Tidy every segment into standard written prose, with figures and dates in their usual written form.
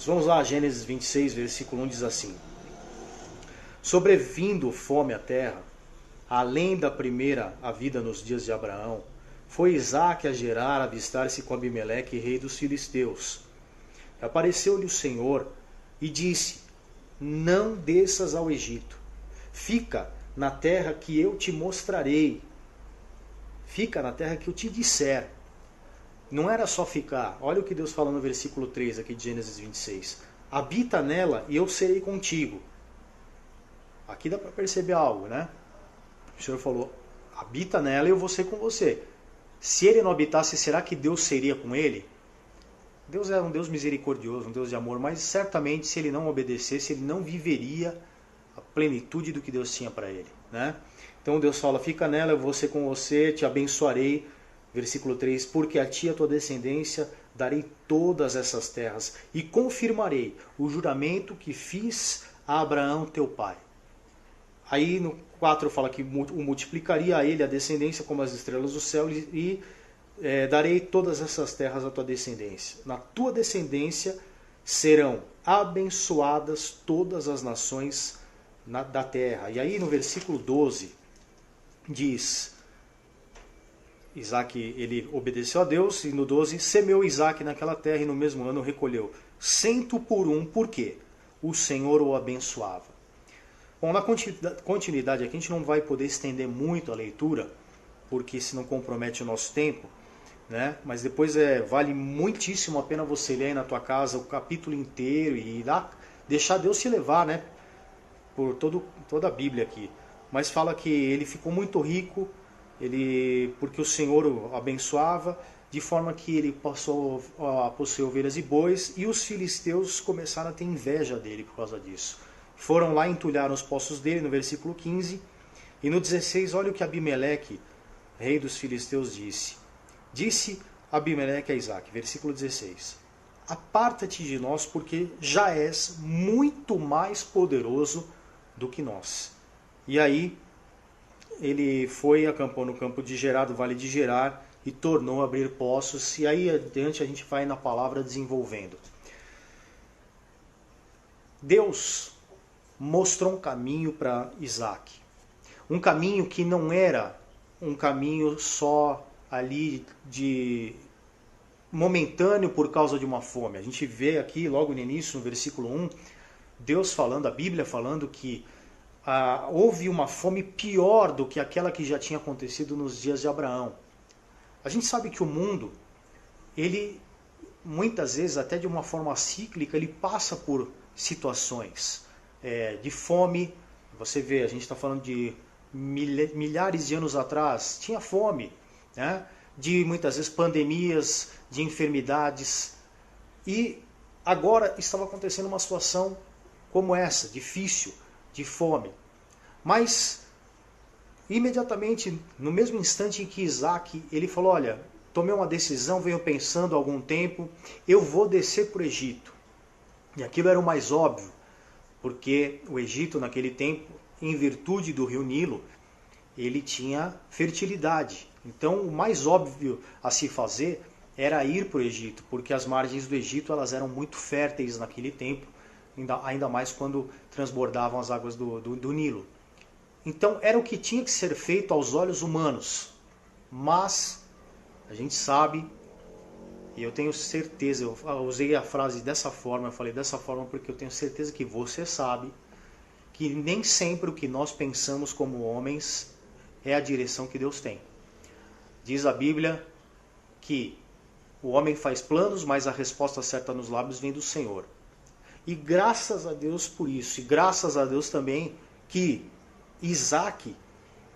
Vamos lá, Gênesis 26, versículo 1 diz assim: Sobrevindo fome à terra, além da primeira a vida nos dias de Abraão, foi Isaque a Gerar avistar-se com Abimeleque, rei dos filisteus. Apareceu-lhe o Senhor e disse: Não desças ao Egito, fica na terra que eu te mostrarei. Fica na terra que eu te disser. Não era só ficar. Olha o que Deus fala no versículo 3 aqui de Gênesis 26. Habita nela e eu serei contigo. Aqui dá para perceber algo, né? O Senhor falou, habita nela e eu vou ser com você. Se ele não habitasse, será que Deus seria com ele? Deus é um Deus misericordioso, um Deus de amor, mas certamente se ele não obedecesse, ele não viveria a plenitude do que Deus tinha para ele, né? Então Deus fala, fica nela, eu vou ser com você, te abençoarei. Versículo 3, porque a ti e a tua descendência darei todas essas terras e confirmarei o juramento que fiz a Abraão teu pai. Aí no 4 fala que multiplicaria a ele a descendência como as estrelas do céu e darei todas essas terras à tua descendência. Na tua descendência serão abençoadas todas as nações da terra. E aí no versículo 12 diz... Isaque, ele obedeceu a Deus, e no 12, semeou Isaque naquela terra e no mesmo ano recolheu 100 por um, por quê? O Senhor o abençoava. Bom, na continuidade aqui a gente não vai poder estender muito a leitura, porque senão compromete o nosso tempo, né? Mas depois vale muitíssimo a pena você ler aí na tua casa o capítulo inteiro e deixar Deus te levar, né? Por toda a Bíblia aqui. Mas fala que ele ficou muito rico, porque o Senhor o abençoava, de forma que ele passou a possuir ovelhas e bois, e os filisteus começaram a ter inveja dele por causa disso. Foram lá e entulharam os poços dele, no versículo 15, e no 16, olha o que Abimeleque, rei dos filisteus, disse. Disse Abimeleque a Isaque, versículo 16, aparta-te de nós, porque já és muito mais poderoso do que nós. E aí, ele foi e acampou no campo de Gerar, do vale de Gerar, e tornou a abrir poços, e aí adiante a gente vai na palavra desenvolvendo. Deus mostrou um caminho para Isaque. Um caminho que não era um caminho só ali de momentâneo por causa de uma fome. A gente vê aqui logo no início, no versículo 1, Deus falando, a Bíblia falando que houve uma fome pior do que aquela que já tinha acontecido nos dias de Abraão. A gente sabe que o mundo, ele muitas vezes, até de uma forma cíclica, ele passa por situações de fome. Você vê, a gente está falando de milhares de anos atrás, tinha fome, né? De muitas vezes pandemias, de enfermidades. E agora estava acontecendo uma situação como essa, difícil, de fome. Mas imediatamente, no mesmo instante em que Isaque, ele falou, olha, tomei uma decisão, venho pensando há algum tempo, eu vou descer para o Egito. E aquilo era o mais óbvio, porque o Egito naquele tempo, em virtude do rio Nilo, ele tinha fertilidade. Então o mais óbvio a se fazer era ir para o Egito, porque as margens do Egito elas eram muito férteis naquele tempo, ainda mais quando transbordavam as águas do Nilo. Então era o que tinha que ser feito aos olhos humanos. Mas a gente sabe, e eu tenho certeza, eu usei a frase dessa forma, eu falei dessa forma porque eu tenho certeza que você sabe que nem sempre o que nós pensamos como homens é a direção que Deus tem. Diz a Bíblia que o homem faz planos, mas a resposta certa nos lábios vem do Senhor. E graças a Deus por isso, e graças a Deus também que Isaque,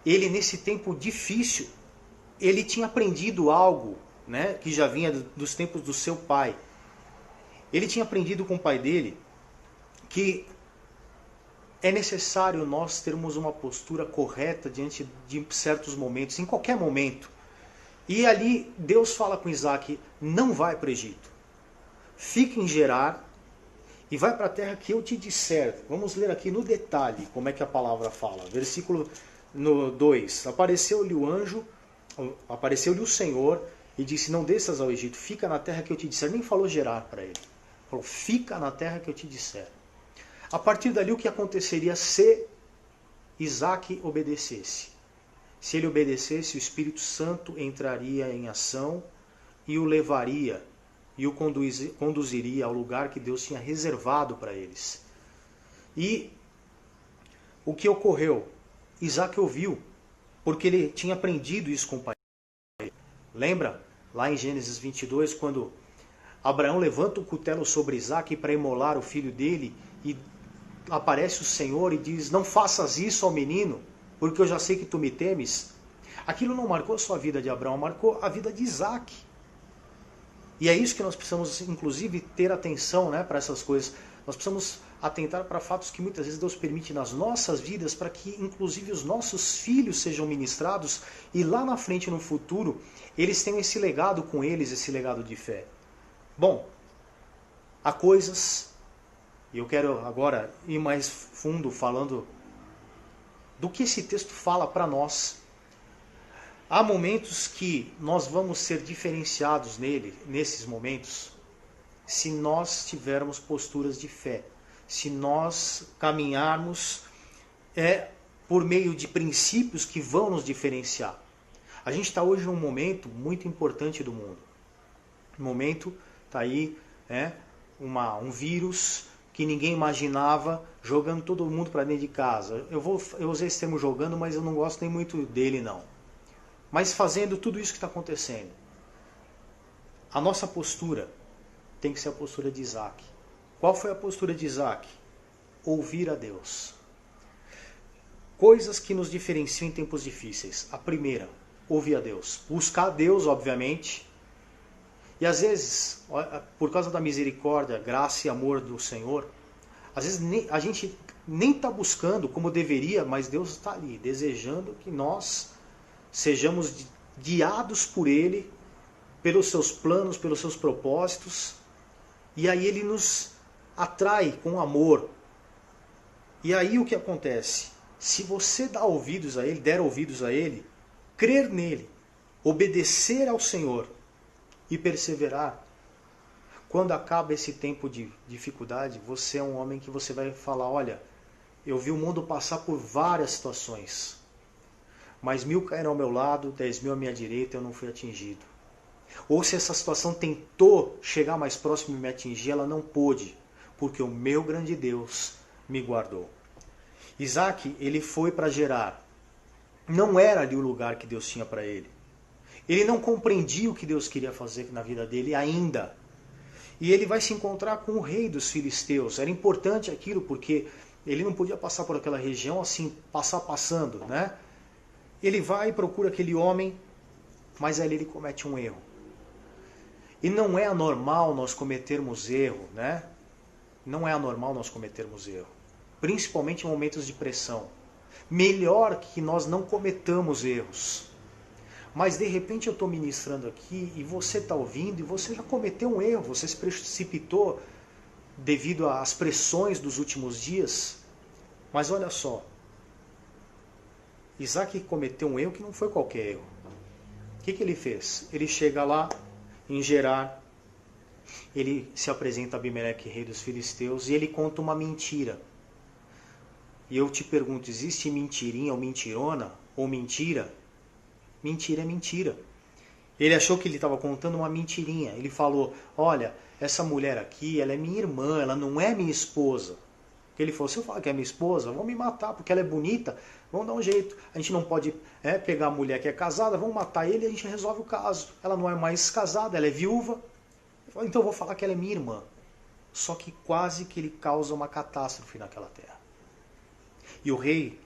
ele nesse tempo difícil, ele tinha aprendido algo, né, que já vinha dos tempos do seu pai. Ele tinha aprendido com o pai dele que é necessário nós termos uma postura correta diante de certos momentos, em qualquer momento. E ali Deus fala com Isaque, não vai para o Egito, fica em Gerar, e vai para a terra que eu te disser. Vamos ler aqui no detalhe como é que a palavra fala. Versículo 2. Apareceu-lhe o Senhor e disse, não desças ao Egito, fica na terra que eu te disser. Nem falou Gerar para ele. Falou, fica na terra que eu te disser. A partir dali, o que aconteceria se Isaac obedecesse? Se ele obedecesse, o Espírito Santo entraria em ação e o levaria e o conduziria ao lugar que Deus tinha reservado para eles. E o que ocorreu? Isaac ouviu, porque ele tinha aprendido isso com o pai. Lembra? Lá em Gênesis 22, quando Abraão levanta o cutelo sobre Isaac para imolar o filho dele, e aparece o Senhor e diz, não faças isso ao menino, porque eu já sei que tu me temes. Aquilo não marcou só a vida de Abraão, marcou a vida de Isaac. E é isso que nós precisamos, inclusive, ter atenção, né, para essas coisas. Nós precisamos atentar para fatos que muitas vezes Deus permite nas nossas vidas, para que, inclusive, os nossos filhos sejam ministrados e lá na frente, no futuro, eles tenham esse legado com eles, esse legado de fé. Bom, há coisas, e eu quero agora ir mais fundo falando do que esse texto fala para nós. Há momentos que nós vamos ser diferenciados nesses momentos, se nós tivermos posturas de fé, se nós caminharmos por meio de princípios que vão nos diferenciar. A gente está hoje num momento muito importante do mundo. Um momento, está aí, um vírus que ninguém imaginava, jogando todo mundo para dentro de casa. Eu usei esse termo jogando, mas eu não gosto nem muito dele não. Mas fazendo tudo isso que está acontecendo. A nossa postura tem que ser a postura de Isaac. Qual foi a postura de Isaac? Ouvir a Deus. Coisas que nos diferenciam em tempos difíceis. A primeira, ouvir a Deus. Buscar a Deus, obviamente. E às vezes, por causa da misericórdia, graça e amor do Senhor, às vezes a gente nem está buscando como deveria, mas Deus está ali, desejando que nós sejamos guiados por Ele, pelos seus planos, pelos seus propósitos, e aí Ele nos atrai com amor. E aí o que acontece? Se você der ouvidos a Ele, crer nele, obedecer ao Senhor e perseverar, quando acaba esse tempo de dificuldade, você é um homem que você vai falar, olha, eu vi o mundo passar por várias situações, mas 1000 caíram ao meu lado, 10.000 à minha direita, eu não fui atingido. Ou se essa situação tentou chegar mais próximo e me atingir, ela não pôde, porque o meu grande Deus me guardou. Isaac, ele foi para Gerar. Não era ali o lugar que Deus tinha para ele. Ele não compreendia o que Deus queria fazer na vida dele ainda. E ele vai se encontrar com o rei dos filisteus. Era importante aquilo, porque ele não podia passar por aquela região assim, passando, né? Ele vai e procura aquele homem, mas ali ele comete um erro. E não é anormal nós cometermos erro, né? Não é anormal nós cometermos erro. Principalmente em momentos de pressão. Melhor que nós não cometamos erros. Mas de repente eu estou ministrando aqui e você está ouvindo e você já cometeu um erro, você se precipitou devido às pressões dos últimos dias. Mas olha só, Isaac cometeu um erro que não foi qualquer erro. O que ele fez? Ele chega lá em Gerar, ele se apresenta a Abimeleque, rei dos filisteus, e ele conta uma mentira. E eu te pergunto, existe mentirinha ou mentirona ou mentira? Mentira é mentira. Ele achou que ele estava contando uma mentirinha. Ele falou, olha, essa mulher aqui, ela é minha irmã, ela não é minha esposa. Ele falou, se eu falar que é minha esposa, vão me matar, porque ela é bonita, vamos dar um jeito. A gente não pode pegar a mulher que é casada, vamos matar ele e a gente resolve o caso. Ela não é mais casada, ela é viúva. Ele falou, então eu vou falar que ela é minha irmã. Só que quase que ele causa uma catástrofe naquela terra. E o rei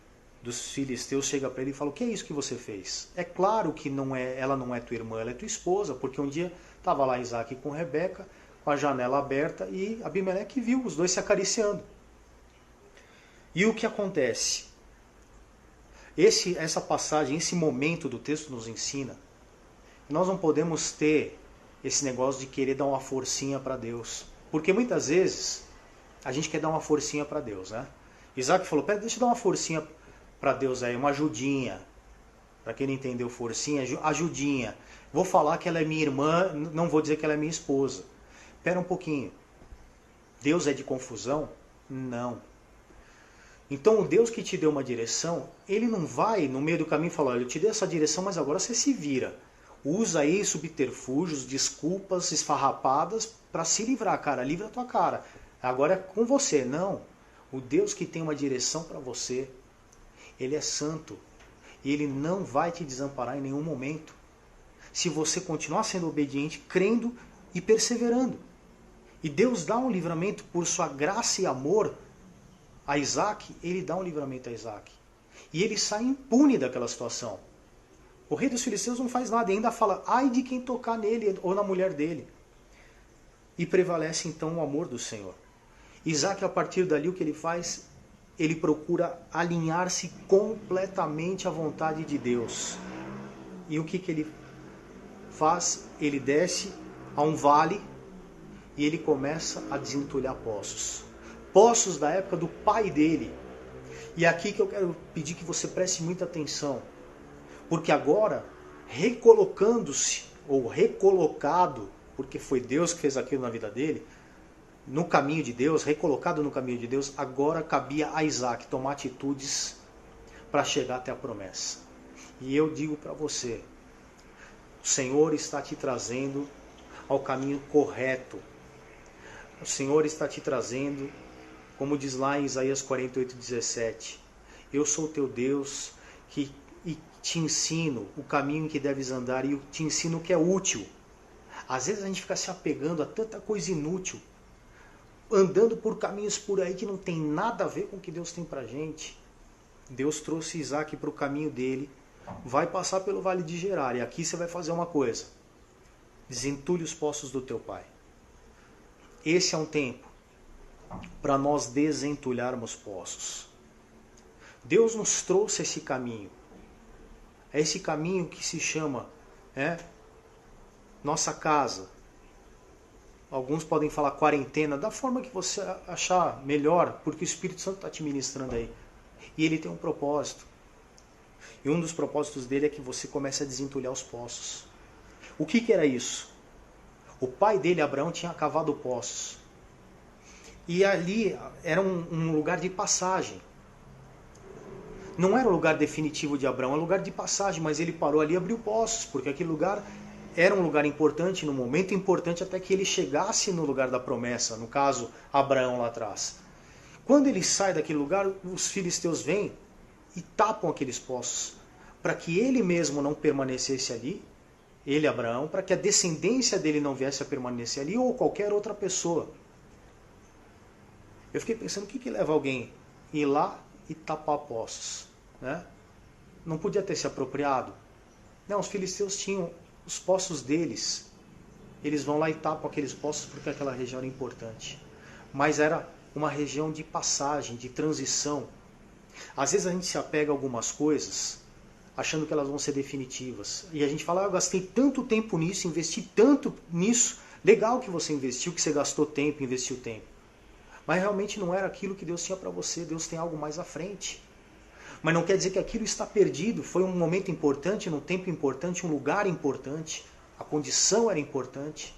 dos filisteus chega para ele e fala, o que é isso que você fez? É claro que ela não é tua irmã, ela é tua esposa, porque um dia estava lá Isaac com Rebeca, com a janela aberta, e Abimeleque viu os dois se acariciando. E o que acontece? Essa passagem, esse momento do texto nos ensina que nós não podemos ter esse negócio de querer dar uma forcinha para Deus. Porque muitas vezes a gente quer dar uma forcinha para Deus, né? Isaac falou, pera, deixa eu dar uma forcinha para Deus aí, uma ajudinha. Para quem não entendeu forcinha, ajudinha. Vou falar que ela é minha irmã, não vou dizer que ela é minha esposa. Pera um pouquinho. Deus é de confusão? Não. Então o Deus que te deu uma direção, ele não vai no meio do caminho falar, olha, eu te dei essa direção, mas agora você se vira. Usa aí subterfúgios, desculpas esfarrapadas para se livrar, cara. Livra a tua cara. Agora é com você. Não. O Deus que tem uma direção para você, ele é santo. E ele não vai te desamparar em nenhum momento. Se você continuar sendo obediente, crendo e perseverando. E Deus dá um livramento por sua graça e amor a Isaac, ele dá um livramento a Isaac. E ele sai impune daquela situação. O rei dos filisteus não faz nada e ainda fala, ai de quem tocar nele ou na mulher dele. E prevalece então o amor do Senhor. Isaac, a partir dali, o que ele faz? Ele procura alinhar-se completamente à vontade de Deus. E o que ele faz? Ele desce a um vale e ele começa a desentulhar poços. Poços da época do pai dele. E é aqui que eu quero pedir que você preste muita atenção. Porque agora, recolocando-se, ou recolocado, porque foi Deus que fez aquilo na vida dele, no caminho de Deus, recolocado no caminho de Deus, agora cabia a Isaac tomar atitudes para chegar até a promessa. E eu digo para você, o Senhor está te trazendo ao caminho correto. O Senhor está te trazendo, como diz lá em Isaías 48:17, eu sou teu Deus que te ensino o caminho em que deves andar e te ensino o que é útil. Às vezes a gente fica se apegando a tanta coisa inútil, andando por caminhos por aí que não tem nada a ver com o que Deus tem pra gente. Deus trouxe Isaac para o caminho dele, vai passar pelo vale de Gerar, e aqui você vai fazer uma coisa, desentulhe os poços do teu pai. Esse é um tempo para nós desentulharmos poços. Deus nos trouxe esse caminho. É esse caminho que se chama nossa casa. Alguns podem falar quarentena, da forma que você achar melhor, porque o Espírito Santo está te ministrando aí. E ele tem um propósito. E um dos propósitos dele é que você comece a desentulhar os poços. O que era isso? O pai dele, Abraão, tinha cavado poços. E ali era um lugar de passagem. Não era o lugar definitivo de Abraão, era um lugar de passagem, mas ele parou ali e abriu poços, porque aquele lugar era um lugar importante, num momento importante, até que ele chegasse no lugar da promessa, no caso, Abraão lá atrás. Quando ele sai daquele lugar, os filisteus vêm e tapam aqueles poços, para que ele mesmo não permanecesse ali, ele, Abraão, para que a descendência dele não viesse a permanecer ali, ou qualquer outra pessoa. Eu fiquei pensando, o que leva alguém a ir lá e tapar poços? Né? Não podia ter se apropriado? Não, os filisteus tinham os poços deles. Eles vão lá e tapam aqueles poços porque aquela região era importante. Mas era uma região de passagem, de transição. Às vezes a gente se apega a algumas coisas achando que elas vão ser definitivas. E a gente fala, eu gastei tanto tempo nisso, investi tanto nisso. Legal que você investiu, que você gastou tempo, investiu tempo. Mas realmente não era aquilo que Deus tinha para você. Deus tem algo mais à frente. Mas não quer dizer que aquilo está perdido. Foi um momento importante, num tempo importante, um lugar importante. A condição era importante.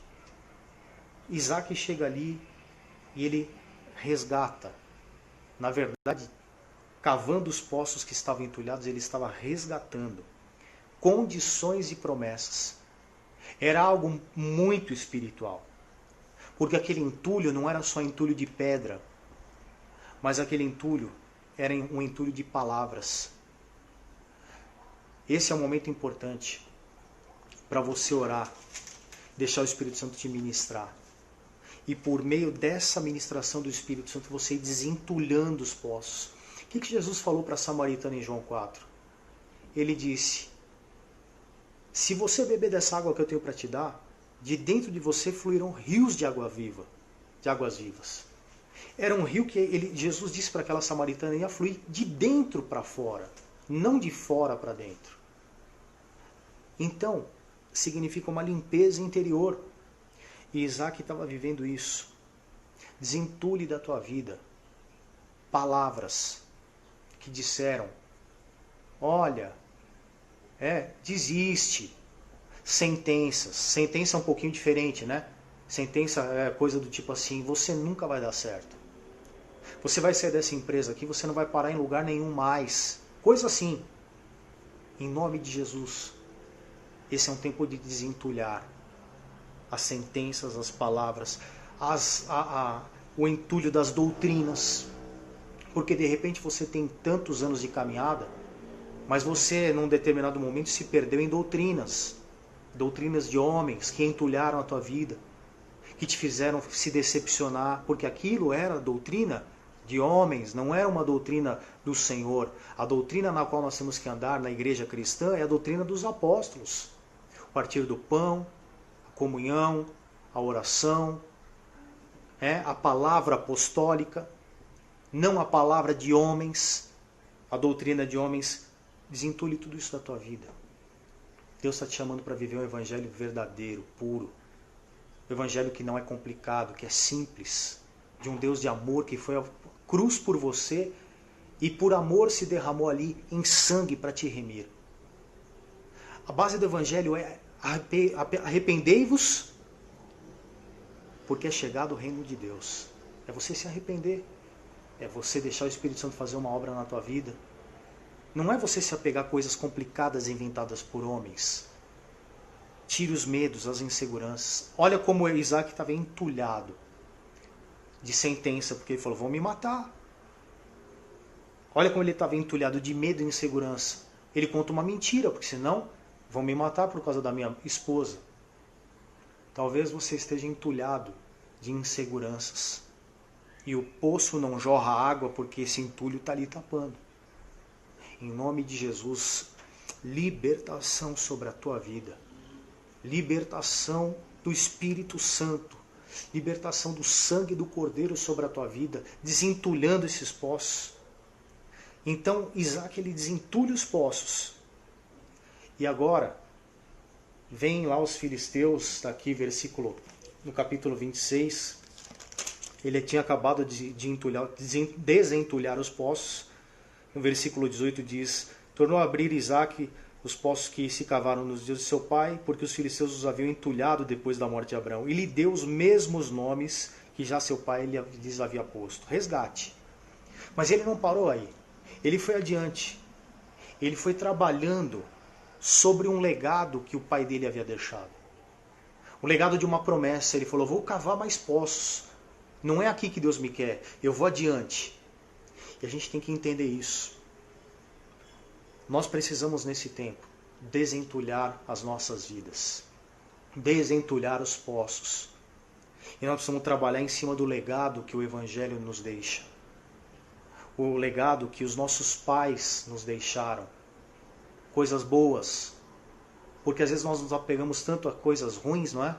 Isaac chega ali e ele resgata. Na verdade, cavando os poços que estavam entulhados, ele estava resgatando condições e promessas. Era algo muito espiritual. Porque aquele entulho não era só entulho de pedra, mas aquele entulho era um entulho de palavras. Esse é um momento importante para você orar, deixar o Espírito Santo te ministrar. E por meio dessa ministração do Espírito Santo, você ir desentulhando os poços. O que Jesus falou para a samaritana em João 4? Ele disse, se você beber dessa água que eu tenho para te dar, de dentro de você fluirão rios de água viva, de águas vivas. Era um rio que Jesus disse para aquela samaritana ia fluir de dentro para fora, não de fora para dentro. Então, significa uma limpeza interior. E Isaac estava vivendo isso. Desentule da tua vida palavras que disseram, olha, desiste. Sentenças. Sentença é um pouquinho diferente, né? Sentença é coisa do tipo assim, você nunca vai dar certo. Você vai sair dessa empresa aqui, você não vai parar em lugar nenhum mais. Coisa assim. Em nome de Jesus. Esse é um tempo de desentulhar as sentenças, as palavras, o entulho das doutrinas. Porque de repente você tem tantos anos de caminhada, mas você num determinado momento se perdeu em doutrinas. Doutrinas de homens que entulharam a tua vida, que te fizeram se decepcionar, porque aquilo era doutrina de homens, não era uma doutrina do Senhor. A doutrina na qual nós temos que andar na igreja cristã é a doutrina dos apóstolos. O partir do pão, a comunhão, a oração, a palavra apostólica, não a palavra de homens, a doutrina de homens. Desentule tudo isso da tua vida. Deus está te chamando para viver um evangelho verdadeiro, puro. Um evangelho que não é complicado, que é simples. De um Deus de amor que foi à cruz por você e por amor se derramou ali em sangue para te remir. A base do evangelho é arrependei-vos porque é chegado o reino de Deus. É você se arrepender. É você deixar o Espírito Santo fazer uma obra na tua vida. Não é você se apegar a coisas complicadas inventadas por homens. Tire os medos, as inseguranças. Olha como Isaac estava entulhado de sentença, porque ele falou, vão me matar. Olha como ele estava entulhado de medo e insegurança. Ele conta uma mentira, porque senão vão me matar por causa da minha esposa. Talvez você esteja entulhado de inseguranças. E o poço não jorra água porque esse entulho está ali tapando. Em nome de Jesus, libertação sobre a tua vida. Libertação do Espírito Santo. Libertação do sangue do Cordeiro sobre a tua vida, desentulhando esses poços. Então, Isaac, ele desentulha os poços. E agora, vem lá os filisteus, está aqui, no capítulo 26. Ele tinha acabado de desentulhar os poços. No versículo 18 diz, tornou a abrir Isaac os poços que se cavaram nos dias de seu pai, porque os filisteus os haviam entulhado depois da morte de Abraão. E lhe deu os mesmos nomes que já seu pai lhes havia posto. Resgate. Mas ele não parou aí. Ele foi adiante. Ele foi trabalhando sobre um legado que o pai dele havia deixado. O legado de uma promessa. Ele falou, vou cavar mais poços. Não é aqui que Deus me quer. Eu vou adiante. E a gente tem que entender isso. Nós precisamos, nesse tempo, desentulhar as nossas vidas. Desentulhar os poços. E nós precisamos trabalhar em cima do legado que o Evangelho nos deixa. O legado que os nossos pais nos deixaram. Coisas boas. Porque às vezes nós nos apegamos tanto a coisas ruins, não é?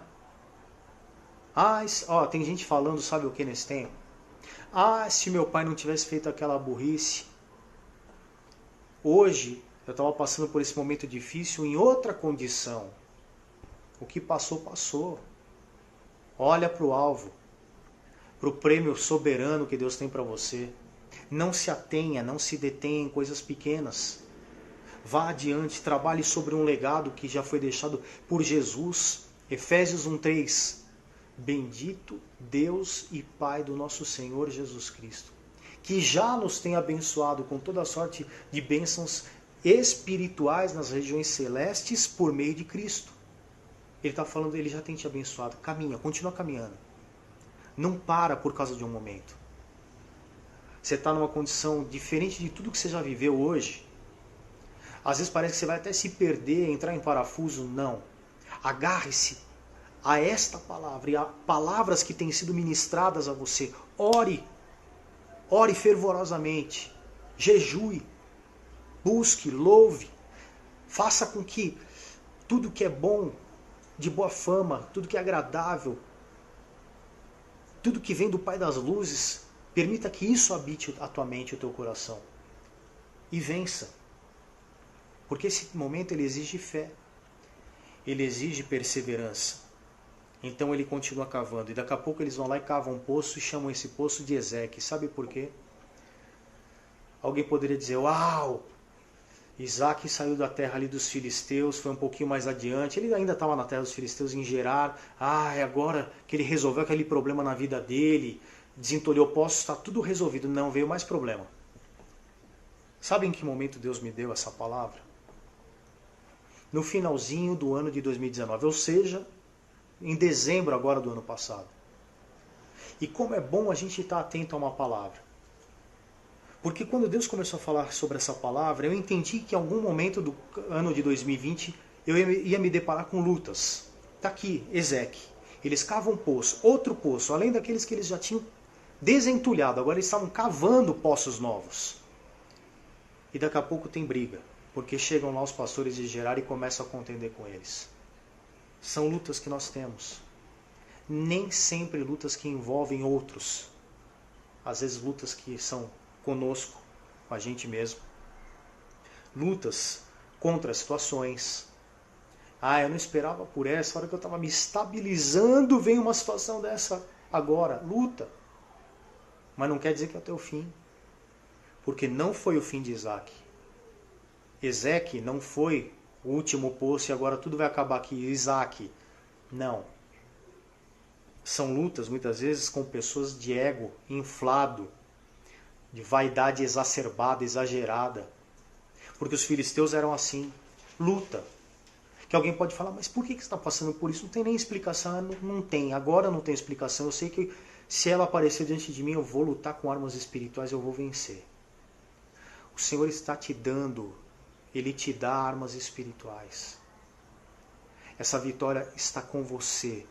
Tem gente falando, sabe o que nesse tempo? Se meu pai não tivesse feito aquela burrice. Hoje, eu estava passando por esse momento difícil em outra condição. O que passou, passou. Olha para o alvo. Para o prêmio soberano que Deus tem para você. Não se atenha, não se detenha em coisas pequenas. Vá adiante, trabalhe sobre um legado que já foi deixado por Jesus. Efésios 1:3. Bendito Deus e Pai do nosso Senhor Jesus Cristo, que já nos tem abençoado com toda sorte de bênçãos espirituais nas regiões celestes por meio de Cristo. Ele está falando, ele já tem te abençoado. Caminha, continua caminhando. Não para por causa de um momento. Você está numa condição diferente de tudo que você já viveu hoje. Às vezes parece que você vai até se perder, entrar em parafuso. Não. Agarre-se a esta palavra e a palavras que têm sido ministradas a você. Ore. Ore fervorosamente. Jejue. Busque, louve. Faça com que tudo que é bom, de boa fama, tudo que é agradável, tudo que vem do Pai das Luzes, permita que isso habite a tua mente e o teu coração. E vença. Porque esse momento ele exige fé. Ele exige perseverança. Então ele continua cavando. E daqui a pouco eles vão lá e cavam um poço e chamam esse poço de Ezeque. Sabe por quê? Alguém poderia dizer, uau, Isaac saiu da terra ali dos filisteus, foi um pouquinho mais adiante, ele ainda estava na terra dos filisteus em Gerar. É agora que ele resolveu aquele problema na vida dele, desentulhou poços, está tudo resolvido. Não, veio mais problema. Sabe em que momento Deus me deu essa palavra? No finalzinho do ano de 2019, ou seja, em dezembro agora do ano passado. E como é bom a gente estar atento a uma palavra. Porque quando Deus começou a falar sobre essa palavra, eu entendi que em algum momento do ano de 2020 eu ia me deparar com lutas. Está aqui, Ezeque. Eles cavam um poço, outro poço, além daqueles que eles já tinham desentulhado. Agora eles estavam cavando poços novos. E daqui a pouco tem briga, porque chegam lá os pastores de Gerar e começam a contender com eles. São lutas que nós temos. Nem sempre lutas que envolvem outros. Às vezes lutas que são conosco, com a gente mesmo. Lutas contra situações. Eu não esperava por essa, a hora que eu estava me estabilizando, vem uma situação dessa agora. Luta. Mas não quer dizer que é o teu fim. Porque não foi o fim de Isaac. Ezeque não foi o último poço e agora tudo vai acabar aqui. Isaac, não. São lutas muitas vezes com pessoas de ego inflado, de vaidade exacerbada, exagerada. Porque os filisteus eram assim. Luta. Que alguém pode falar, mas por que você está passando por isso? Não tem nem explicação. Não tem. Agora não tem explicação. Eu sei que se ela aparecer diante de mim, eu vou lutar com armas espirituais, eu vou vencer. O Senhor está te dando, Ele te dá armas espirituais. Essa vitória está com você.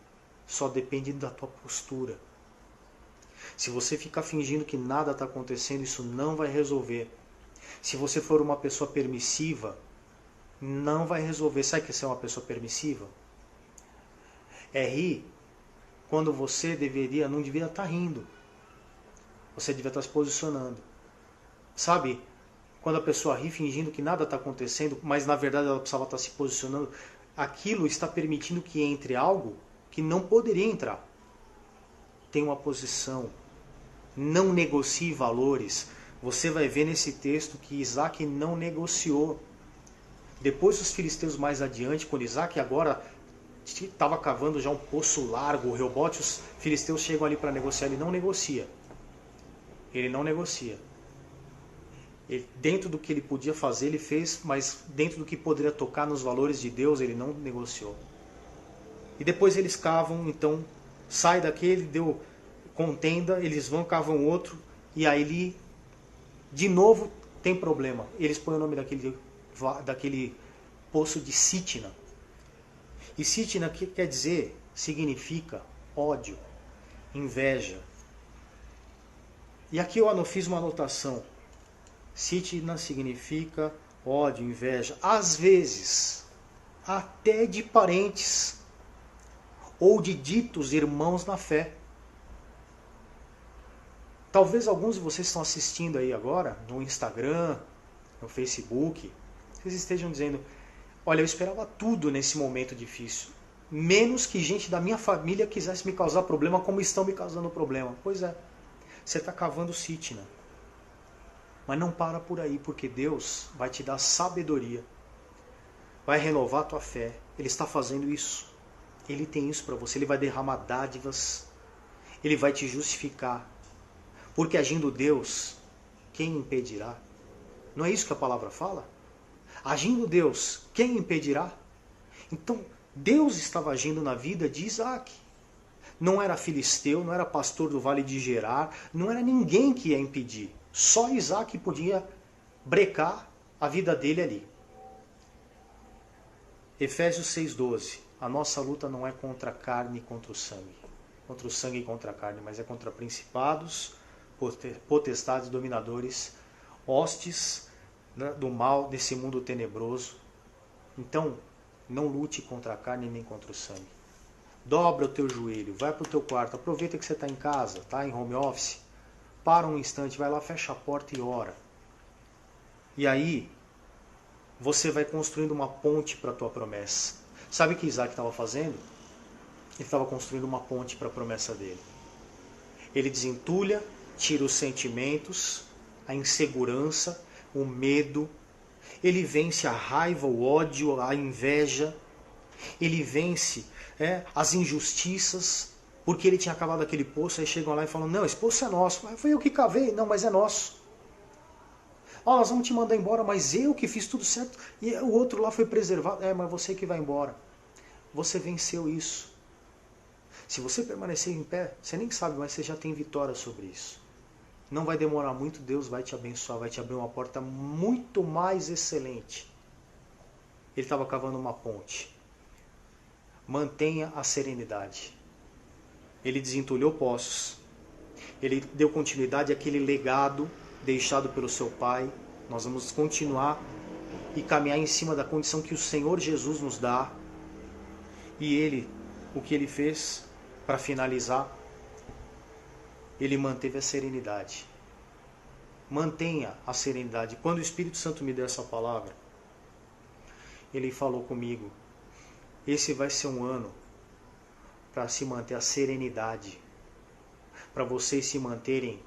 Só depende da tua postura. Se você ficar fingindo que nada está acontecendo, isso não vai resolver. Se você for uma pessoa permissiva, não vai resolver. Sabe o que é ser uma pessoa permissiva? É rir quando você não deveria estar rindo. Você devia estar se posicionando. Sabe? Quando a pessoa ri fingindo que nada está acontecendo, mas na verdade ela precisava estar se posicionando, aquilo está permitindo que entre algo que não poderia entrar. Tem uma posição. Não negocie valores. Você vai ver nesse texto que Isaac não negociou. Depois os filisteus mais adiante, quando Isaac agora estava cavando já um poço largo, o Reobote, os filisteus chegam ali para negociar, ele não negocia. Ele não negocia. Ele, dentro do que ele podia fazer, ele fez, mas dentro do que poderia tocar nos valores de Deus, ele não negociou. E depois eles cavam, então, sai daquele, deu contenda, eles vão, cavam outro, e aí ele, de novo, tem problema. Eles põem o nome daquele poço de Sitna. E Sitna, que quer dizer? Significa ódio, inveja. E aqui eu fiz uma anotação. Sitna significa ódio, inveja. Às vezes, até de parentes ou de ditos irmãos na fé. Talvez alguns de vocês estão assistindo aí agora, no Instagram, no Facebook, vocês estejam dizendo, olha, eu esperava tudo nesse momento difícil, menos que gente da minha família quisesse me causar problema como estão me causando problema. Pois é, você está cavando Sitna. Mas não para por aí, porque Deus vai te dar sabedoria, vai renovar a tua fé. Ele está fazendo isso. Ele tem isso para você. Ele vai derramar dádivas. Ele vai te justificar. Porque agindo Deus, quem impedirá? Não é isso que a palavra fala? Agindo Deus, quem impedirá? Então, Deus estava agindo na vida de Isaac. Não era filisteu, não era pastor do vale de Gerar, não era ninguém que ia impedir. Só Isaac podia brecar a vida dele ali. Efésios 6,12. A nossa luta não é contra a carne e contra o sangue. Contra o sangue e contra a carne, mas é contra principados, potestades, dominadores, hostes, né, do mal desse mundo tenebroso. Então, não lute contra a carne nem contra o sangue. Dobra o teu joelho, vai para o teu quarto, aproveita que você está em casa, está em home office. Para um instante, vai lá, fecha a porta e ora. E aí, você vai construindo uma ponte para a tua promessa. Sabe o que Isaac estava fazendo? Ele estava construindo uma ponte para a promessa dele. Ele desentulha, tira os sentimentos, a insegurança, o medo. Ele vence a raiva, o ódio, a inveja. Ele vence as injustiças, porque ele tinha acabado aquele poço. Aí chegam lá e falam, não, esse poço é nosso. Foi eu que cavei. Não, mas é nosso. Nós vamos te mandar embora, mas eu que fiz tudo certo. E o outro lá foi preservado. Mas você que vai embora. Você venceu isso. Se você permanecer em pé, você nem sabe, mas você já tem vitória sobre isso. Não vai demorar muito, Deus vai te abençoar, vai te abrir uma porta muito mais excelente. Ele estava cavando uma ponte. Mantenha a serenidade. Ele desentulhou poços. Ele deu continuidade àquele legado deixado pelo seu pai. Nós vamos continuar e caminhar em cima da condição que o Senhor Jesus nos dá. E ele, o que ele fez para finalizar, ele manteve a serenidade. Mantenha a serenidade. Quando o Espírito Santo me deu essa palavra, ele falou comigo, esse vai ser um ano para se manter a serenidade, para vocês se manterem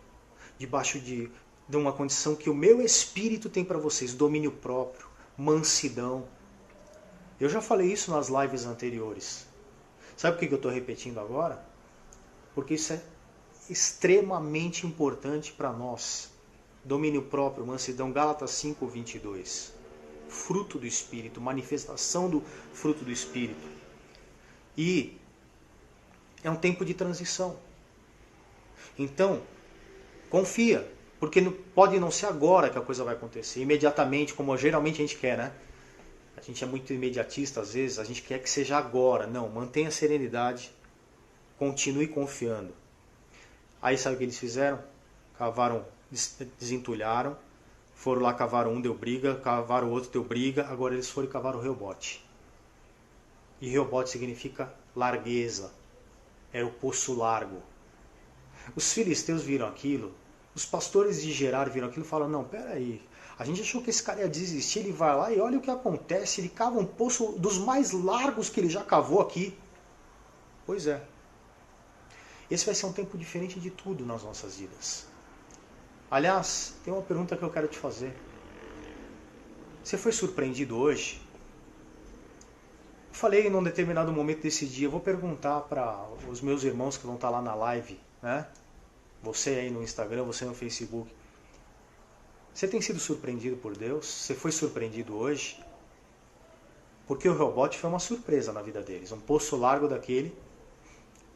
debaixo de uma condição que o meu Espírito tem para vocês, domínio próprio, mansidão. Eu já falei isso nas lives anteriores. Sabe por que eu estou repetindo agora? Porque isso é extremamente importante para nós. Domínio próprio, mansidão, Gálatas 5:22. Fruto do Espírito, manifestação do fruto do Espírito. E é um tempo de transição. Então, confia, porque pode não ser agora que a coisa vai acontecer, imediatamente, como geralmente a gente quer, né? A gente é muito imediatista às vezes, a gente quer que seja agora. Não, mantenha a serenidade, continue confiando. Aí sabe o que eles fizeram? Cavaram, desentulharam, foram lá, cavaram um, deu briga, cavaram o outro, deu briga, agora eles foram e cavaram o Reobote. E Reobote significa largueza, era o poço largo. Os filisteus viram aquilo, os pastores de Gerar viram aquilo e falaram, não, peraí, a gente achou que esse cara ia desistir, ele vai lá e olha o que acontece, ele cava um poço dos mais largos que ele já cavou aqui. Pois é. Esse vai ser um tempo diferente de tudo nas nossas vidas. Aliás, tem uma pergunta que eu quero te fazer. Você foi surpreendido hoje? Eu falei num determinado momento desse dia, eu vou perguntar para os meus irmãos que vão estar lá na live, né? Você aí no Instagram, você no Facebook. Você tem sido surpreendido por Deus? Você foi surpreendido hoje? Porque o Reobote foi uma surpresa na vida deles. Um poço largo daquele.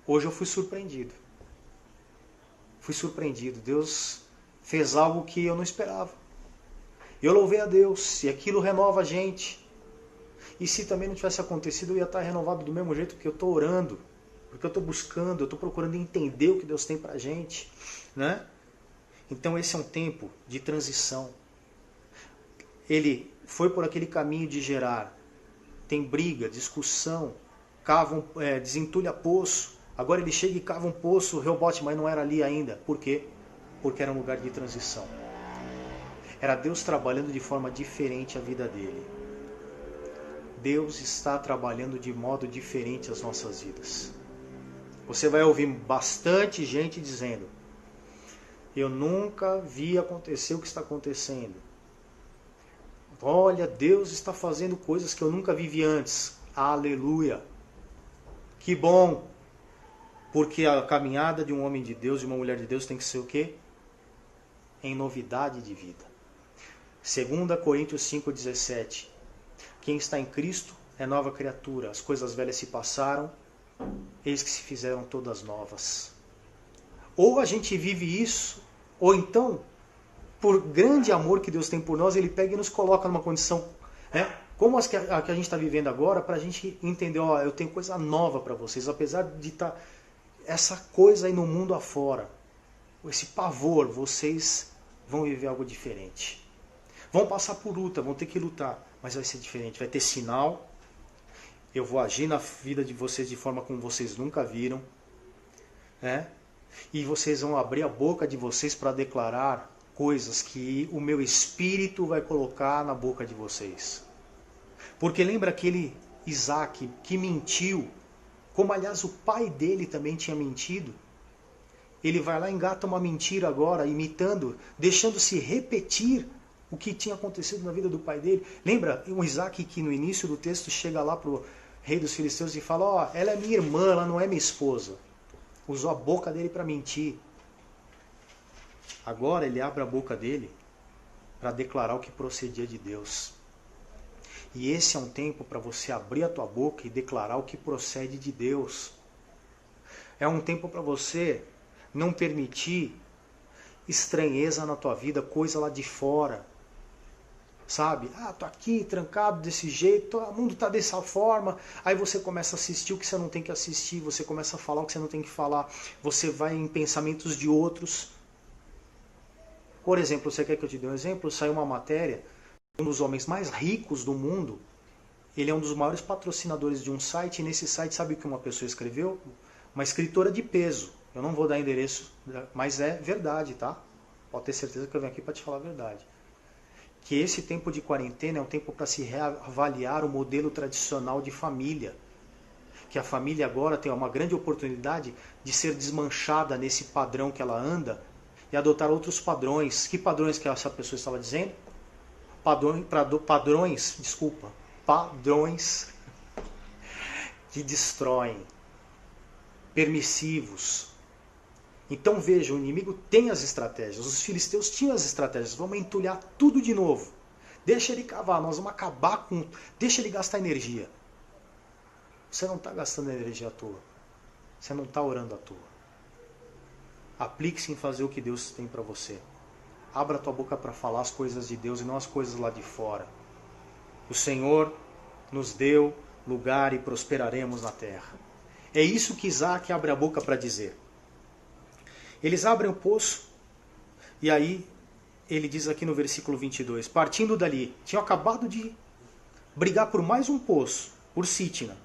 Hoje eu fui surpreendido. Fui surpreendido. Deus fez algo que eu não esperava. Eu louvei a Deus. E aquilo renova a gente. E se também não tivesse acontecido, eu ia estar renovado do mesmo jeito, porque eu estou orando. Porque eu estou buscando, eu estou procurando entender o que Deus tem pra gente, né? Então esse é um tempo de transição. Ele foi por aquele caminho de Gerar. Tem briga, discussão, desentulha poço. Agora ele chega e cava um poço, Reobote, mas não era ali ainda. Por quê? Porque era um lugar de transição. Era Deus trabalhando de forma diferente a vida dele. Deus está trabalhando de modo diferente as nossas vidas. Você vai ouvir bastante gente dizendo, eu nunca vi acontecer o que está acontecendo. Olha, Deus está fazendo coisas que eu nunca vivi antes. Aleluia! Que bom! Porque a caminhada de um homem de Deus e uma mulher de Deus tem que ser o quê? Em novidade de vida. 2 Coríntios 5,17. Quem está em Cristo é nova criatura. As coisas velhas se passaram, eis que se fizeram todas novas. Ou a gente vive isso, ou então, por grande amor que Deus tem por nós, Ele pega e nos coloca numa condição, como a que a gente está vivendo agora, para a gente entender, eu tenho coisa nova para vocês, apesar de estar essa coisa aí no mundo afora, esse pavor, vocês vão viver algo diferente. Vão passar por luta, vão ter que lutar, mas vai ser diferente, vai ter sinal, eu vou agir na vida de vocês de forma como vocês nunca viram, e vocês vão abrir a boca de vocês para declarar coisas que o meu Espírito vai colocar na boca de vocês. Porque lembra aquele Isaac que mentiu, como aliás o pai dele também tinha mentido? Ele vai lá e engata uma mentira agora, imitando, deixando-se repetir o que tinha acontecido na vida do pai dele. Lembra o Isaac que no início do texto chega lá para o rei dos filisteus e fala, ó, ela é minha irmã, ela não é minha esposa. Usou a boca dele para mentir. Agora ele abre a boca dele para declarar o que procedia de Deus. E esse é um tempo para você abrir a tua boca e declarar o que procede de Deus. É um tempo para você não permitir estranheza na tua vida, coisa lá de fora. Sabe? Tô aqui trancado desse jeito, o mundo tá dessa forma. Aí você começa a assistir o que você não tem que assistir, você começa a falar o que você não tem que falar, você vai em pensamentos de outros. Por exemplo, você quer que eu te dê um exemplo? Saiu uma matéria, um dos homens mais ricos do mundo, ele é um dos maiores patrocinadores de um site, e nesse site, sabe o que uma pessoa escreveu? Uma escritora de peso. Eu não vou dar endereço, mas é verdade, tá? Pode ter certeza que eu venho aqui para te falar a verdade. Que esse tempo de quarentena é um tempo para se reavaliar o modelo tradicional de família. Que a família agora tem uma grande oportunidade de ser desmanchada nesse padrão que ela anda e adotar outros padrões. Que padrões que essa pessoa estava dizendo? Padrões que destroem, permissivos. Então veja, o inimigo tem as estratégias, os filisteus tinham as estratégias, vamos entulhar tudo de novo. Deixa ele cavar, nós vamos acabar com... Deixa ele gastar energia. Você não está gastando energia à toa. Você não está orando à toa. Aplique-se em fazer o que Deus tem para você. Abra a tua boca para falar as coisas de Deus e não as coisas lá de fora. O Senhor nos deu lugar e prosperaremos na terra. É isso que Isaac abre a boca para dizer. Eles abrem o poço e aí ele diz aqui no versículo 22, partindo dali, tinham acabado de brigar por mais um poço, por Sitna.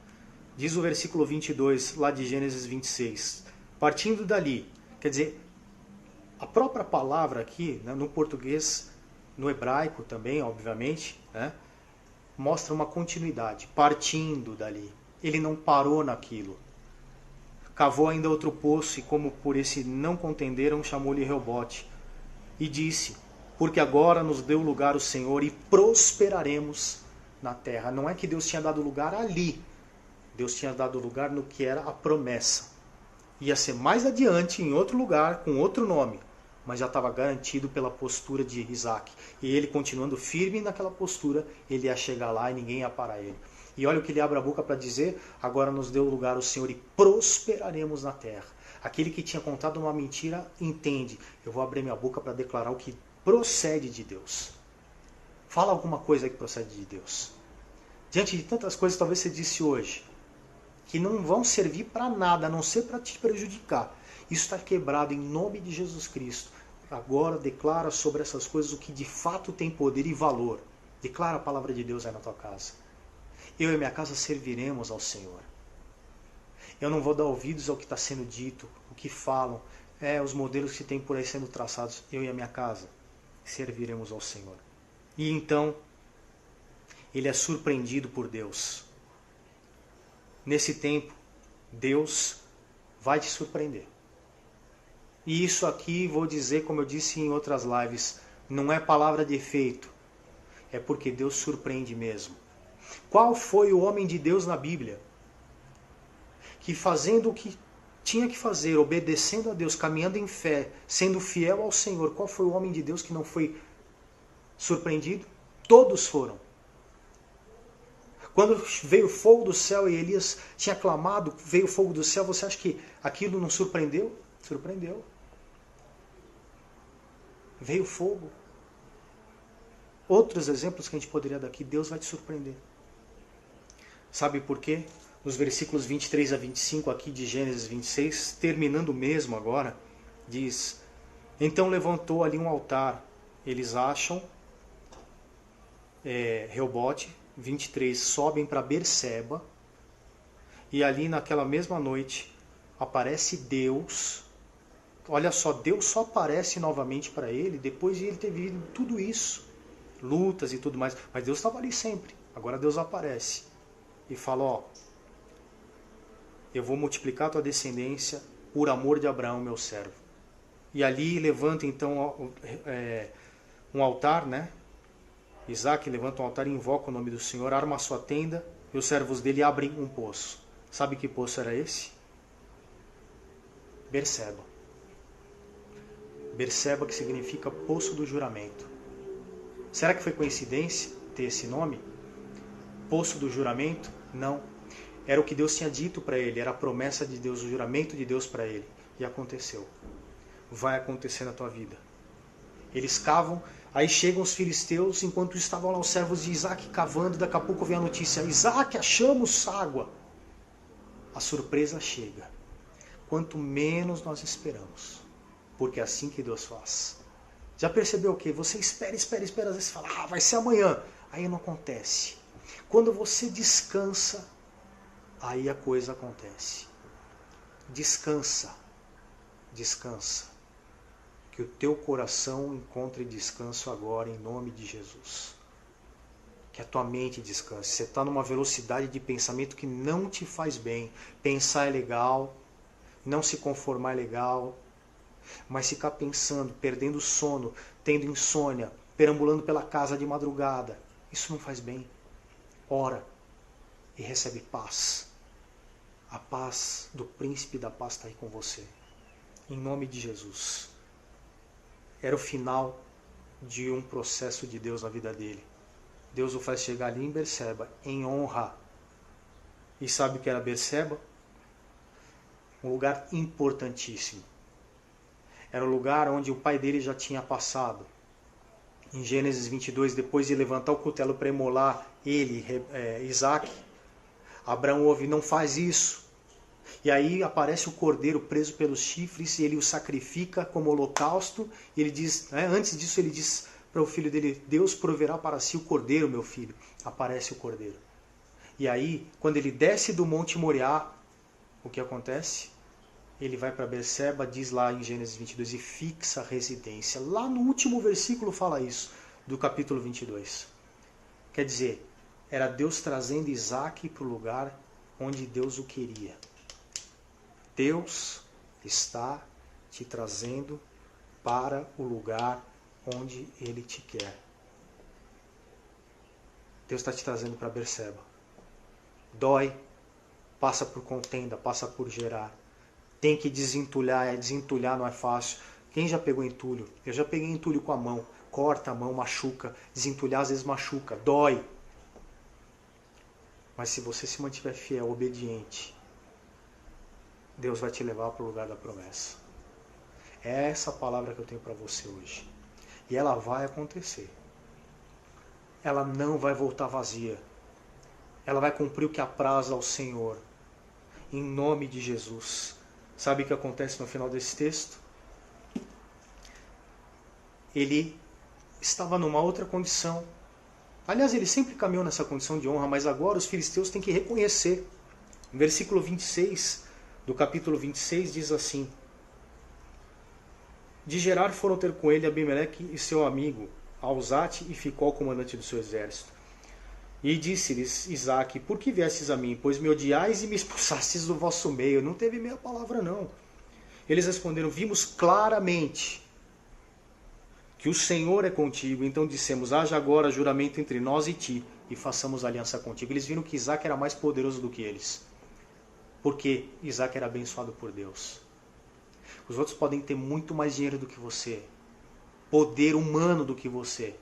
Diz o versículo 22 lá de Gênesis 26. Partindo dali, quer dizer, a própria palavra aqui, né, no português, no hebraico também, obviamente, né, mostra uma continuidade, partindo dali. Ele não parou naquilo. Cavou ainda outro poço e como por esse não contenderam, chamou-lhe Reobote. E disse, porque agora nos deu lugar o Senhor e prosperaremos na terra. Não é que Deus tinha dado lugar ali. Deus tinha dado lugar no que era a promessa. Ia ser mais adiante, em outro lugar, com outro nome. Mas já estava garantido pela postura de Isaac. E ele continuando firme naquela postura, ele ia chegar lá e ninguém ia parar ele. E olha o que ele abre a boca para dizer, agora nos deu lugar o Senhor e prosperaremos na terra. Aquele que tinha contado uma mentira, entende. Eu vou abrir minha boca para declarar o que procede de Deus. Fala alguma coisa que procede de Deus. Diante de tantas coisas, talvez você disse hoje, que não vão servir para nada, a não ser para te prejudicar. Isso está quebrado em nome de Jesus Cristo. Agora declara sobre essas coisas o que de fato tem poder e valor. Declara a palavra de Deus aí na tua casa. Eu e minha casa serviremos ao Senhor. Eu não vou dar ouvidos ao que está sendo dito, o que falam, os modelos que tem por aí sendo traçados. Eu e a minha casa serviremos ao Senhor. E então, ele é surpreendido por Deus. Nesse tempo, Deus vai te surpreender. E isso aqui, vou dizer, como eu disse em outras lives, não é palavra de efeito. É porque Deus surpreende mesmo. Qual foi o homem de Deus na Bíblia que fazendo o que tinha que fazer, obedecendo a Deus, caminhando em fé, sendo fiel ao Senhor, qual foi o homem de Deus que não foi surpreendido? Todos foram. Quando veio fogo do céu e Elias tinha clamado, veio fogo do céu, você acha que aquilo não surpreendeu? Surpreendeu. Veio fogo. Outros exemplos que a gente poderia dar aqui, Deus vai te surpreender. Sabe por quê? Nos versículos 23 a 25 aqui de Gênesis 26, terminando mesmo agora, diz, então levantou ali um altar. Eles acham Reobote, 23, sobem para Berseba, e ali naquela mesma noite aparece Deus. Olha só, Deus só aparece novamente para ele depois de ele ter vivido tudo isso, lutas e tudo mais, mas Deus estava ali sempre. Agora Deus aparece e fala, ó, eu vou multiplicar a tua descendência por amor de Abraão, meu servo. E ali levanta então um altar, né? Isaac levanta um altar e invoca o nome do Senhor, arma a sua tenda e os servos dele abrem um poço. Sabe que poço era esse? Berseba. Berseba, que significa poço do juramento. Será que foi coincidência ter esse nome? Poço do juramento? Não. Era o que Deus tinha dito para ele, era a promessa de Deus, o juramento de Deus para ele. E aconteceu. Vai acontecer na tua vida. Eles cavam, aí chegam os filisteus, enquanto estavam lá os servos de Isaac cavando, daqui a pouco vem a notícia: Isaac, achamos água. A surpresa chega. Quanto menos nós esperamos. Porque é assim que Deus faz. Já percebeu o quê? Você espera, às vezes fala, vai ser amanhã. Aí não acontece. Quando você descansa, aí a coisa acontece. Descansa. Descansa. Que o teu coração encontre descanso agora, em nome de Jesus. Que a tua mente descanse. Você está numa velocidade de pensamento que não te faz bem. Pensar é legal, não se conformar é legal, mas ficar pensando, perdendo sono, tendo insônia, perambulando pela casa de madrugada, isso não faz bem. Ora e recebe paz. A paz do príncipe da paz está aí com você. Em nome de Jesus. Era o final de um processo de Deus na vida dele. Deus o faz chegar ali em Berseba, em honra. E sabe o que era Berseba? Um lugar importantíssimo. Era o lugar onde o pai dele já tinha passado. Em Gênesis 22, depois de levantar o cutelo para imolar ele, Isaac, Abraão ouve, não faz isso. E aí aparece o cordeiro preso pelos chifres e ele o sacrifica como holocausto. E ele diz, antes disso ele diz para o filho dele, Deus proverá para si o cordeiro, meu filho. Aparece o cordeiro. E aí, quando ele desce do Monte Moriá, o que acontece? Ele vai para Berseba, diz lá em Gênesis 22, e fixa a residência. Lá no último versículo fala isso, do capítulo 22. Quer dizer, era Deus trazendo Isaac para o lugar onde Deus o queria. Deus está te trazendo para o lugar onde Ele te quer. Deus está te trazendo para Berseba. Dói, passa por contenda, passa por gerar. Tem que desentulhar, desentulhar não é fácil. Quem já pegou entulho? Eu já peguei entulho com a mão. Corta a mão, machuca. Desentulhar às vezes machuca, dói. Mas se você se mantiver fiel, obediente, Deus vai te levar para o lugar da promessa. É essa palavra que eu tenho para você hoje. E ela vai acontecer. Ela não vai voltar vazia. Ela vai cumprir o que apraz ao Senhor. Em nome de Jesus. Sabe o que acontece no final desse texto? Ele estava numa outra condição. Aliás, ele sempre caminhou nessa condição de honra, mas agora os filisteus têm que reconhecer. No versículo 26 do capítulo 26 diz assim: De Gerar foram ter com ele Abimeleque e seu amigo, Alzate e Ficol, comandante do seu exército. E disse-lhes Isaac, por que viestes a mim? Pois me odiais e me expulsastes do vosso meio. Não teve meia palavra, não. Eles responderam, vimos claramente que o Senhor é contigo. Então dissemos, haja agora juramento entre nós e ti, e façamos aliança contigo. Eles viram que Isaac era mais poderoso do que eles. Porque Isaac era abençoado por Deus. Os outros podem ter muito mais dinheiro do que você, poder humano do que você,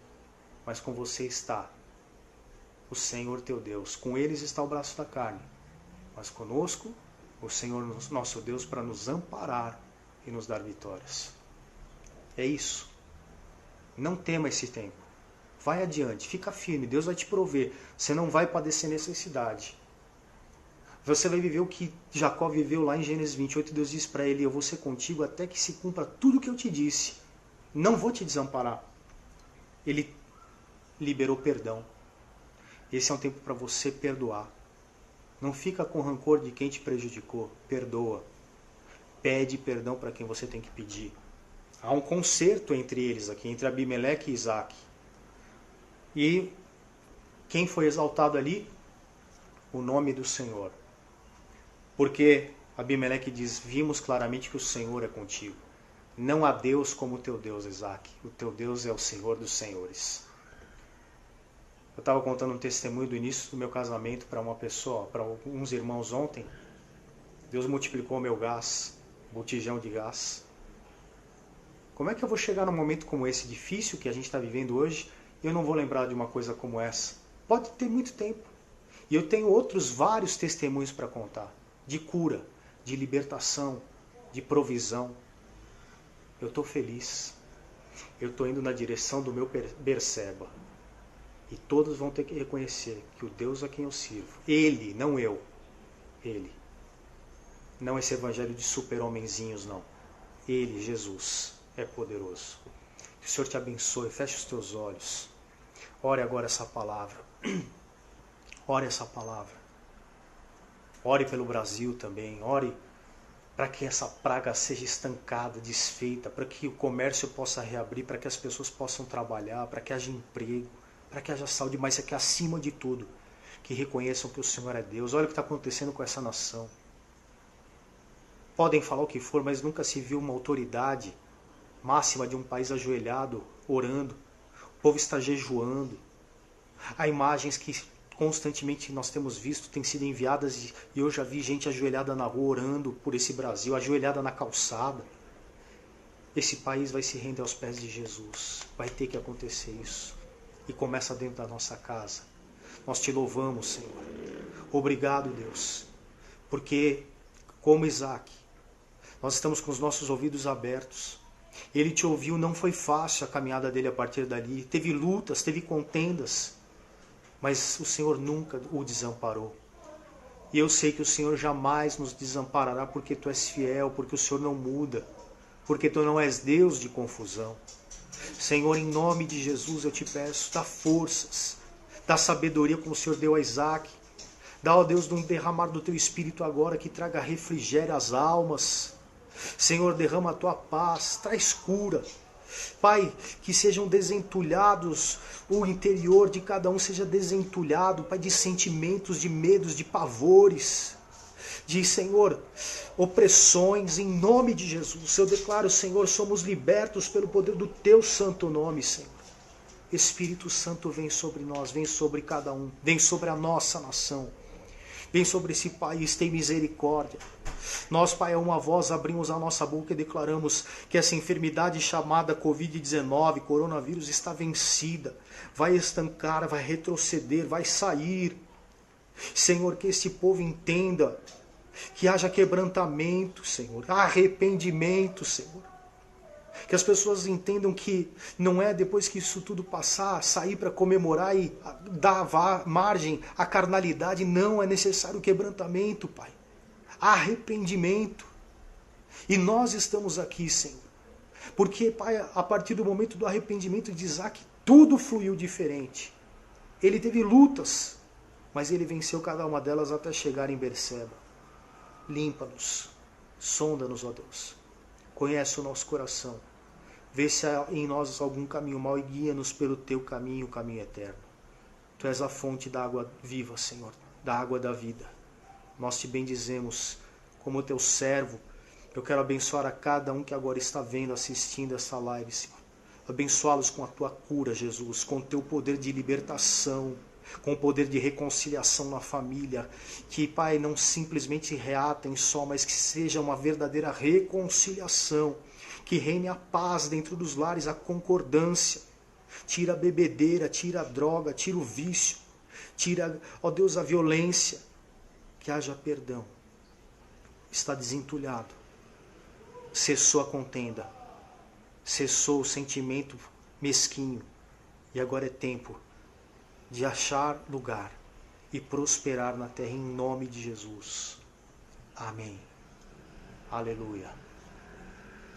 mas com você está o Senhor teu Deus. Com eles está o braço da carne, mas conosco o Senhor nosso Deus para nos amparar e nos dar vitórias. É isso. Não tema esse tempo. Vai adiante, fica firme, Deus vai te prover. Você não vai padecer necessidade. Você vai viver o que Jacó viveu lá em Gênesis 28. Deus diz para ele, eu vou ser contigo até que se cumpra tudo o que eu te disse. Não vou te desamparar. Ele liberou perdão. Esse é um tempo para você perdoar. Não fica com rancor de quem te prejudicou. Perdoa. Pede perdão para quem você tem que pedir. Há um concerto entre eles aqui, entre Abimeleque e Isaac. E quem foi exaltado ali? O nome do Senhor. Porque Abimeleque diz, vimos claramente que o Senhor é contigo. Não há Deus como o teu Deus, Isaac. O teu Deus é o Senhor dos senhores. Eu estava contando um testemunho do início do meu casamento para uma pessoa, para alguns irmãos ontem. Deus multiplicou o meu gás, botijão de gás. Como é que eu vou chegar num momento como esse difícil que a gente está vivendo hoje e eu não vou lembrar de uma coisa como essa? Pode ter muito tempo. E eu tenho outros vários testemunhos para contar. De cura, de libertação, de provisão. Eu estou feliz. Eu estou indo na direção do meu Berseba. E todos vão ter que reconhecer que o Deus a quem eu sirvo, Ele, não eu, Ele. Não esse evangelho de super-homenzinhos, não. Ele, Jesus, é poderoso. Que o Senhor te abençoe, feche os teus olhos. Ore agora essa palavra. Ore essa palavra. Ore pelo Brasil também. Ore para que essa praga seja estancada, desfeita, para que o comércio possa reabrir, para que as pessoas possam trabalhar, para que haja emprego, para que haja saúde, mas é que acima de tudo, que reconheçam que o Senhor é Deus. Olha o que está acontecendo com essa nação. Podem falar o que for, mas nunca se viu uma autoridade máxima de um país ajoelhado, orando. O povo está jejuando. Há imagens que constantemente nós temos visto, têm sido enviadas, e eu já vi gente ajoelhada na rua orando por esse Brasil, ajoelhada na calçada. Esse país vai se render aos pés de Jesus. Vai ter que acontecer isso. E começa dentro da nossa casa. Nós te louvamos, Senhor. Obrigado, Deus. Porque, como Isaac, nós estamos com os nossos ouvidos abertos. Ele te ouviu, não foi fácil a caminhada dele a partir dali. Teve lutas, teve contendas. Mas o Senhor nunca o desamparou. E eu sei que o Senhor jamais nos desamparará, porque Tu és fiel, porque o Senhor não muda, porque Tu não és Deus de confusão. Senhor, em nome de Jesus eu te peço, dá forças, dá sabedoria como o Senhor deu a Isaac. Dá, ó Deus, um derramar do Teu Espírito agora que traga refrigério às almas. Senhor, derrama a Tua paz, traz cura. Pai, que sejam desentulhados, o interior de cada um seja desentulhado, Pai, de sentimentos, de medos, de pavores, de, Senhor, opressões, em nome de Jesus. Eu declaro, Senhor, somos libertos pelo poder do Teu santo nome, Senhor. Espírito Santo, vem sobre nós, vem sobre cada um, vem sobre a nossa nação, vem sobre esse país, tem misericórdia. Nós, Pai, a uma voz abrimos a nossa boca e declaramos que essa enfermidade chamada Covid-19, coronavírus, está vencida, vai estancar, vai retroceder, vai sair. Senhor, que esse povo entenda, que haja quebrantamento, Senhor, arrependimento, Senhor. Que as pessoas entendam que não é depois que isso tudo passar, sair para comemorar e dar margem à carnalidade. Não, é necessário quebrantamento, Pai. Arrependimento. E nós estamos aqui, Senhor. Porque, Pai, a partir do momento do arrependimento de Isaac, tudo fluiu diferente. Ele teve lutas, mas ele venceu cada uma delas até chegar em Berseba. Limpa-nos, sonda-nos, ó Deus. Conhece o nosso coração. Vê se há em nós algum caminho mau e guia-nos pelo Teu caminho, o caminho eterno. Tu és a fonte da água viva, Senhor, da água da vida. Nós te bendizemos como Teu servo. Eu quero abençoar a cada um que agora está vendo, assistindo essa live, Senhor. Abençoá-los com a Tua cura, Jesus, com o Teu poder de libertação, com o poder de reconciliação na família. Que, Pai, não simplesmente reatem só, mas que seja uma verdadeira reconciliação. Que reine a paz dentro dos lares, a concordância. Tira a bebedeira, tira a droga, tira o vício. Tira, ó Deus, a violência. Que haja perdão. Está desentulhado. Cessou a contenda. Cessou o sentimento mesquinho. E agora é tempo de achar lugar e prosperar na terra em nome de Jesus. Amém. Aleluia.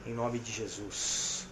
Em nome de Jesus.